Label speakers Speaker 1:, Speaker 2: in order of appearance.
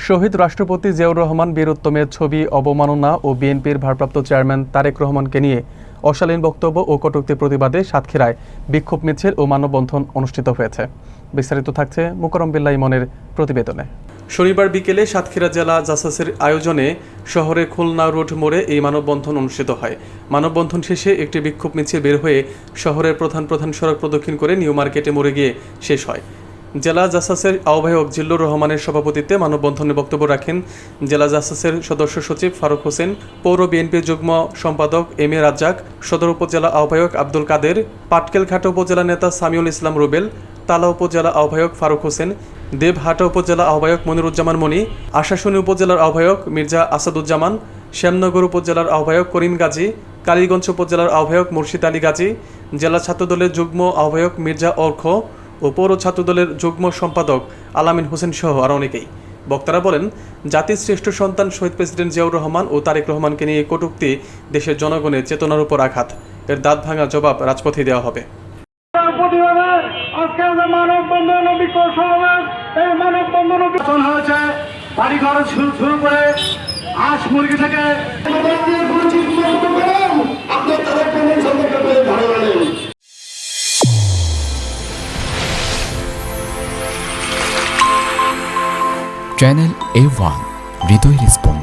Speaker 1: শহীদ রাষ্ট্রপতি জিয়াউর রহমান বীরউত্তমের ছবি অবমাননা ও বিএনপির ভারপ্রাপ্ত চেয়ারম্যান তারেক রহমানকে নিয়ে অশালীন বক্তব্য ও কটূক্তির প্রতিবাদে সাতক্ষীরায় বিক্ষোভ মিছিল ও মানববন্ধন অনুষ্ঠিত হয়েছে। বিস্তারিত থাকছে মোকাররম বিল্লাহ ইমনের প্রতিবেদনে। শনিবার বিকেলে সাতক্ষীরা জেলা জাসাসের আয়োজনে শহরের খুলনা রোড মোড়ে এই মানববন্ধন অনুষ্ঠিত হয়। মানববন্ধন শেষে একটি বিক্ষোভ মিছিল বের হয়ে শহরের প্রধান সড়ক প্রদক্ষিণ করে নিউ মার্কেটে মোড়ে গিয়ে শেষ হয়। জেলা জাসাসের আহ্বায়ক জিল্লুর রহমানের সভাপতিত্বে মানববন্ধনে বক্তব্য রাখেন জেলা জাসাসের সদস্য সচিব ফারুক হোসেন, পৌর বিএনপির যুগ্ম সম্পাদক এম এ রাজ্জাক, সদর উপজেলা আহ্বায়ক আব্দুল কাদের, পাটকেলঘাটা উপজেলা নেতা সামিউল ইসলাম রুবেল, তালা উপজেলা আহ্বায়ক ফারুক হোসেন, দেবহাটা উপজেলা আহ্বায়ক মনিরুজ্জামান মনি, আশাশুনি উপজেলার আহ্বায়ক মির্জা আসাদুজ্জামান, শ্যামনগর উপজেলার আহ্বায়ক করিম গাজী, কালীগঞ্জ উপজেলার আহ্বায়ক মুর্শিদ আলী গাজী, জেলা ছাত্রদলের যুগ্ম আহ্বায়ক মির্জা অর্খ ও পৌর ছাত্রদলের যুগ্ম সম্পাদক আলামিন হোসেন সহ আরও অনেকেই। বক্তারা বলেন, জাতির শ্রেষ্ঠ সন্তান শহীদ প্রেসিডেন্ট জিয়াউর রহমান ও তারেক রহমানকে নিয়ে কটূক্তি দেশের জনগণের চেতনার উপর আঘাত। এর দাঁত ভাঙা জবাব রাজপথে দেওয়া হবে।
Speaker 2: চ্যানেল A1 হৃদয়ের স্পন্দন।